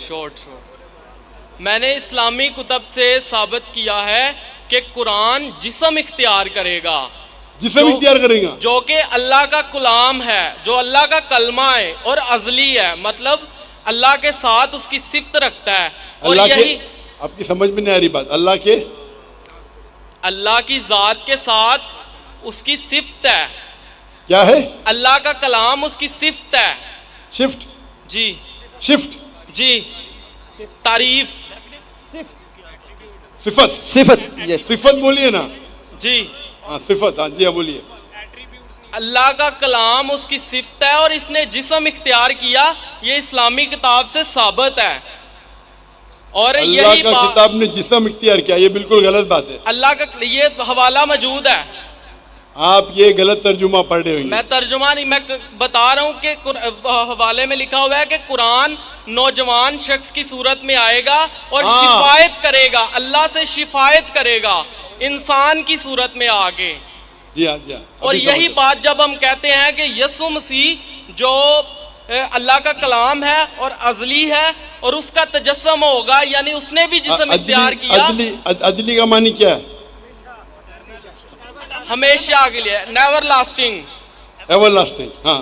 Short میں نے اسلامی کتب سے ثابت کیا ہے کہ قرآن جسم اختیار کرے گا، جسم اختیار کرے گا جو کہ اللہ کا کلام ہے، جو اللہ کا کلمہ ہے اور ازلی ہے، مطلب اللہ کے ساتھ اس کی صفت رکھتا ہے۔ اور اللہ یہی کے، آپ کی سمجھ میں نہیں آ رہی بات، اللہ کی ذات کے ساتھ اس کی صفت ہے، کیا ہے؟ اللہ کا کلام اس کی صفت ہے۔ شفٹ، جی شفٹ، جی، تعریف، صفت، صفت بولیے نا، جی ہاں صفت، ہاں جی ہاں بولیے۔ اللہ کا کلام اس کی صفت ہے اور اس نے جسم اختیار کیا، یہ اسلامی کتاب سے ثابت ہے۔ اور اللہ یہی کا کتاب نے جسم اختیار کیا، یہ بالکل غلط بات ہے، اللہ کا یہ حوالہ موجود ہے، آپ یہ غلط ترجمہ پڑھ رہے میں ہوئے۔ ترجمہ نہیں، میں بتا رہا ہوں کہ حوالے میں لکھا ہوا ہے کہ قرآن نوجوان شخص کی صورت میں آئے گا اور ہاں، شفاعت کرے گا، اللہ سے شفاعت کرے گا انسان کی صورت میں آگے۔ جی ہاں جی ہاں، اور یہی بات جب ہم کہتے ہیں کہ یسوع مسیح جو اللہ کا کلام ہے اور ازلی ہے اور اس کا تجسم ہوگا، یعنی اس نے بھی جسم اختیار کیا، عدلی کا معنی کیا ہے؟ ہمیشہ کے لیے، نیور لاسٹنگ۔ ایور لاسٹنگ، ہاں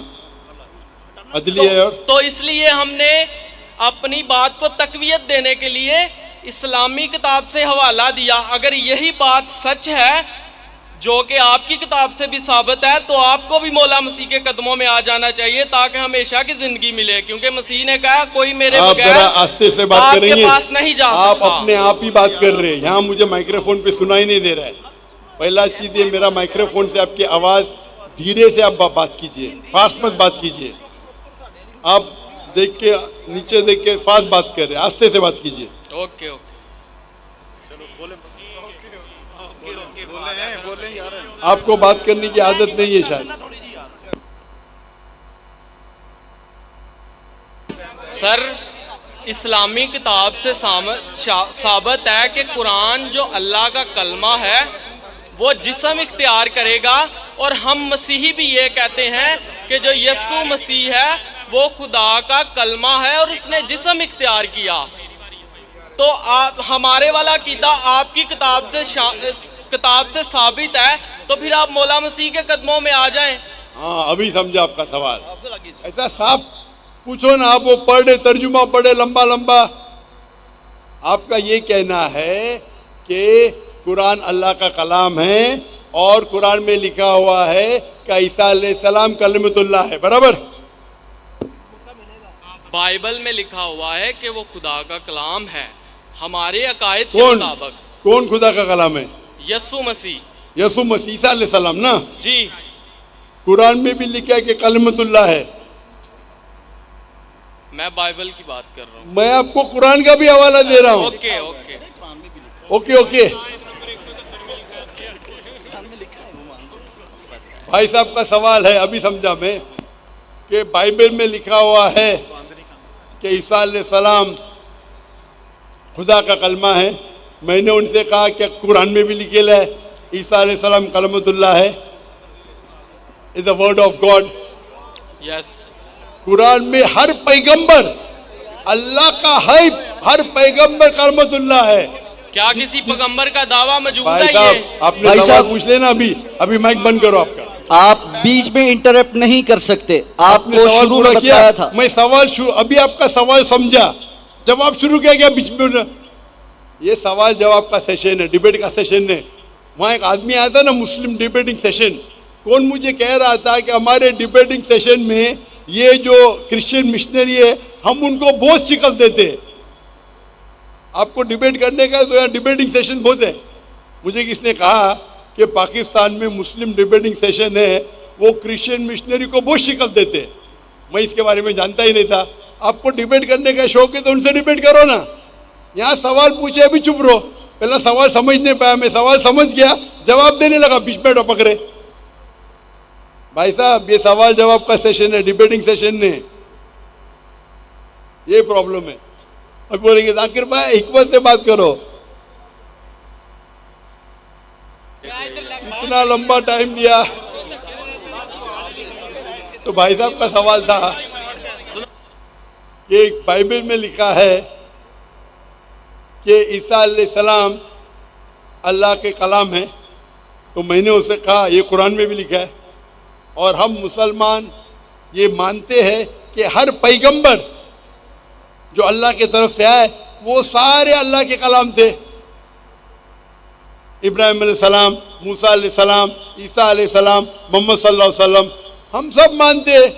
عدلی ہے۔ اور تو اس لیے ہم نے اپنی بات کو تقویت دینے کے لیے اسلامی کتاب سے حوالہ دیا۔ اگر یہی بات سچ ہے جو کہ آپ کی کتاب سے بھی ثابت ہے، تو آپ کو بھی مولا مسیح کے قدموں میں آ جانا چاہیے تاکہ ہمیشہ کی زندگی ملے، کیونکہ مسیح نے کہا کوئی میرے آپ بغیر ذرا آہستہ سے بات آپ کریں کے گے، پاس نہیں جا آپ سکتا۔ اپنے آپ ہی بات کر رہے ہیں، یہاں مجھے مائکروفون پہ سنائی نہیں دے رہا ہے۔ پہلا چیز یہ، میرا مائکروفون سے آپ کی آواز دھیرے سے آپ بات کیجئے، فاسٹ مت بات کیجئے۔ آپ دیکھ کے نیچے دیکھ کے فاسٹ بات کر رہے ہیں، آہستہ سے بات کیجئے۔ اوکے اوکے، آپ کو بات کرنے کی عادت نہیں ہے شاید۔ سر اسلامی کتاب سے ثابت ہے کہ قرآن جو اللہ کا کلمہ ہے وہ جسم اختیار کرے گا، اور ہم مسیحی بھی یہ کہتے ہیں کہ جو یسوع مسیح ہے وہ خدا کا کلمہ ہے اور اس نے جسم اختیار کیا۔ تو ہمارے والا عقیدہ آپ کی کتاب سے ثابت ہے، تو پھر آپ مولا مسیح کے قدموں میں آ جائیں۔ ہاں ابھی سمجھا آپ کا سوال، ایسا صاف پوچھو نا، آپ وہ پڑھے ترجمہ پڑھے لمبا لمبا۔ آپ کا یہ کہنا ہے کہ قرآن اللہ کا کلام ہے اور قرآن میں لکھا ہوا ہے کہ عیسیٰ علیہ السلام کلمۃ اللہ ہے، برابر؟ بائبل میں لکھا ہوا ہے کہ وہ خدا کا کلام ہے، ہمارے عقائد کے کون مطابق کون خدا کا کلام ہے؟ یسوع مسیح۔ یسوع مسیح، عیسیٰ علیہ السلام نا۔ جی قرآن میں بھی لکھا ہے کہ کلمۃ اللہ ہے۔ میں بائبل کی بات کر رہا ہوں۔ میں آپ کو قرآن کا بھی حوالہ دے رہا ہوں۔ اوکے اوکے، اوکے اوکے، بھائی صاحب کا سوال ہے، ابھی سمجھا میں، کہ بائبل میں لکھا ہوا ہے کہ عیسیٰ علیہ السلام خدا کا کلمہ ہے۔ میں نے ان سے کہا کہ قرآن میں بھی لکھا ہے عیسیٰ علیہ السلام کلمۃ اللہ ہے، is the word of God۔ یس، قرآن میں ہر پیغمبر اللہ کا ہے، ہر پیغمبر کلمۃ اللہ ہے۔ کیا کسی پیغمبر کا دعویٰ موجود بھائی ہے صاحب یہ؟ آپ نے سوال پوچھ لینا، ابھی مائک بند کرو آپ کا۔ آپ بیچ میں انٹرپٹ نہیں کر سکتے، آپ نے کو سوال شروع پورا میں کیا، بتایا تھا۔ میں سوال ابھی آپ کا سوال سمجھا، جواب شروع کیا گیا بیچ میں۔ یہ سوال جواب کا سیشن ہے، ڈیبیٹ کا سیشن ہے۔ وہاں ایک آدمی آیا تھا نا، مسلم ڈیبیٹنگ سیشن، کون مجھے کہہ رہا تھا کہ ہمارے ڈیبیٹنگ سیشن میں یہ جو کرسچن مشنری ہے ہم ان کو بہت شکست دیتے ہیں۔ آپ کو ڈیبیٹ کرنے کا تو یہاں ڈیبیٹنگ سیشن بہت ہے۔ مجھے کس نے کہا کہ پاکستان میں مسلم ڈیبیٹنگ سیشن ہے، وہ کرسچن مشنری کو بہت شکست دیتے ہیں۔ میں اس کے بارے میں جانتا ہی نہیں تھا۔ آپ کو ڈیبیٹ کرنے کا شوق ہے تو ان سے ڈیبیٹ کرو نا۔ یہاں سوال پوچھے ابھی چپ رہو، پہلا سوال سمجھ نہیں پایا، میں سوال سمجھ گیا جواب دینے لگا، بیچ میں ٹپک رہے۔ بھائی صاحب یہ سوال جواب کا سیشن ہے، ڈیبیٹنگ سیشن نہیں، یہ پرابلم ہے۔ اب بولیں گے ذاکر بھائی حکمت سے بات کرو، اتنا لمبا ٹائم دیا۔ تو بھائی صاحب کا سوال تھا کہ بائبل میں لکھا ہے کہ عیسیٰ علیہ السلام اللہ کے کلام ہیں، تو میں نے اسے کہا یہ قرآن میں بھی لکھا ہے، اور ہم مسلمان یہ مانتے ہیں کہ ہر پیغمبر جو اللہ کی طرف سے آئے وہ سارے اللہ کے کلام تھے۔ ابراہیم علیہ السلام، موسیٰ علیہ السلام، عیسیٰ علیہ السلام، محمد صلی اللہ علیہ وسلم، ہم سب مانتے ہیں،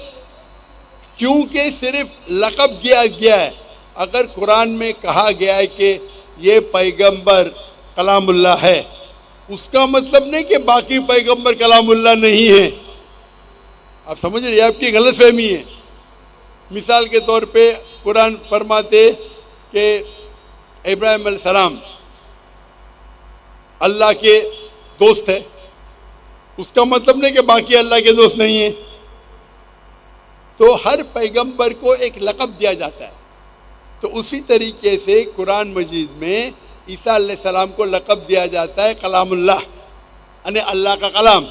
کیونکہ صرف لقب دیا گیا ہے۔ اگر قرآن میں کہا گیا ہے کہ یہ پیغمبر کلام اللہ ہے، اس کا مطلب نہیں کہ باقی پیغمبر کلام اللہ نہیں ہے۔ آپ سمجھ رہے ہیں؟ آپ کی غلط فہمی ہے۔ مثال کے طور پہ قرآن فرماتے کہ ابراہیم علیہ السلام اللہ کے دوست ہے، اس کا مطلب نہیں کہ باقی اللہ کے دوست نہیں ہیں۔ تو ہر پیغمبر کو ایک لقب دیا جاتا ہے، تو اسی طریقے سے قرآن مجید میں عیسیٰ علیہ السلام کو لقب دیا جاتا ہے کلام اللہ، یعنی اللہ کا کلام۔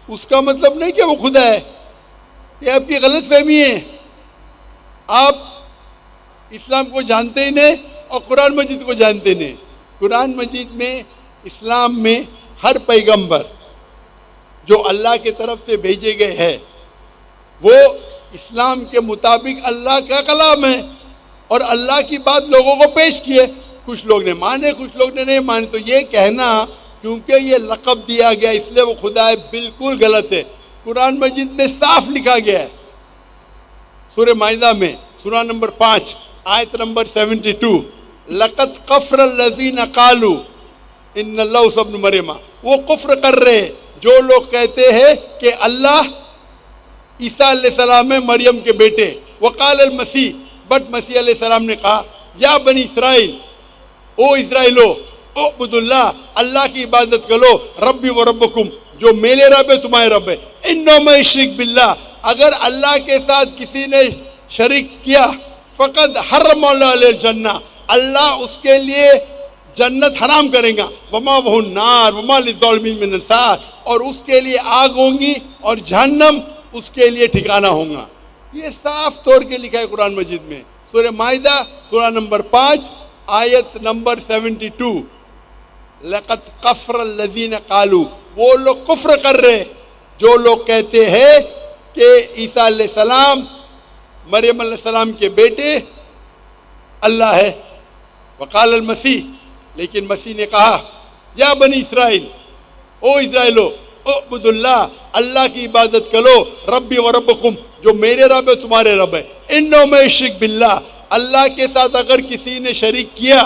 اس کا مطلب نہیں کہ وہ خدا ہے، یہ آپ کی غلط فہمی ہے۔ آپ اسلام کو جانتے ہی نہیں اور قرآن مجید کو جانتے نہیں۔ قرآن مجید میں، اسلام میں ہر پیغمبر جو اللہ کی طرف سے بھیجے گئے ہیں وہ اسلام کے مطابق اللہ کا کلام ہے، اور اللہ کی بات لوگوں کو پیش کی ہے۔ کچھ لوگ نے مانے، کچھ لوگ نے نہیں مانے، تو یہ کہنا کیونکہ یہ لقب دیا گیا اس لیے وہ خدا ہے، بالکل غلط ہے۔ قرآن مجید میں صاف لکھا گیا ہے، سورہ مائدہ میں سورہ نمبر 5 آیت نمبر 72، لَقَدْ كَفَرَ الَّذِينَ قَالُوا إِنَّ اللَّهَ عِيسَى ابْنُ مَرْيَمَ، وہ کفر کر رہے ہیں جو لوگ کہتے ہیں کہ اللہ عیسیٰ علیہ السلام ہے مریم کے بیٹے۔ وقال المسیح، بٹ مسیح علیہ السلام نے کہا یا بنی اسرائیل، او اسرائیلو، اعبدوا اللہ، اللہ کی عبادت کرو، ربی و ربکم، جو میرے رب ہے تمہارے رب ہے۔ انہ من یشرک باللہ، اگر اللہ کے ساتھ کسی نے شریک کیا، فقد حرم اللہ علیہ الجنہ، اللہ اس کے لیے جنت حرام کرے گا، وما وہ النار وما للظالمین من انصار، اور اس کے لیے آگ ہوں گی اور جہنم اس کے لیے ٹھکانہ ہوگا۔ یہ صاف طور کے لکھا ہے قرآن مجید میں، سورہ مائدہ سورہ نمبر 5 آیت نمبر 72، لَقَدْ كَفَرَ الَّذِينَ قَالُوا، وہ لوگ کفر کر رہے جو لوگ کہتے ہیں کہ عیسیٰ علیہ السلام مریم علیہ السلام کے بیٹے اللہ ہے۔ وقال المسیح، لیکن مسیح نے کہا یا بنی اسرائیل، او اسرائیلو، اعبدوا اللہ، اللہ کی عبادت کرو، ربی و ربکم، جو میرے رب ہے تمہارے رب ہے۔ انہ من یشرک باللہ، اللہ کے ساتھ اگر کسی نے شریک کیا،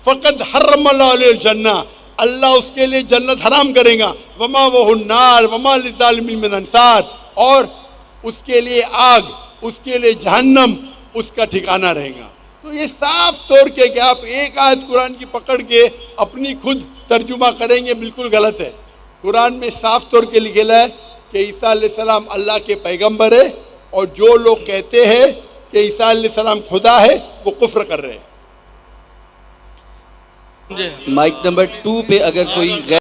فقد حرم اللہ علیہ الجنہ، اللہ اس کے لیے جنت حرام کرے گا، وما وہ النار وما للظالمین من انصار، اور اس کے لیے آگ، اس کے لیے جہنم اس کا ٹھکانہ رہے گا۔ تو یہ صاف طور کے کہ آپ ایک آیت قرآن کی پکڑ کے اپنی خود ترجمہ کریں گے، بالکل غلط ہے۔ قرآن میں صاف طور کے لکھا ہے کہ عیسیٰ علیہ السلام اللہ کے پیغمبر ہے، اور جو لوگ کہتے ہیں کہ عیسیٰ علیہ السلام خدا ہے وہ کفر کر رہے ہیں۔ مائک نمبر 2 پہ اگر کوئی غیر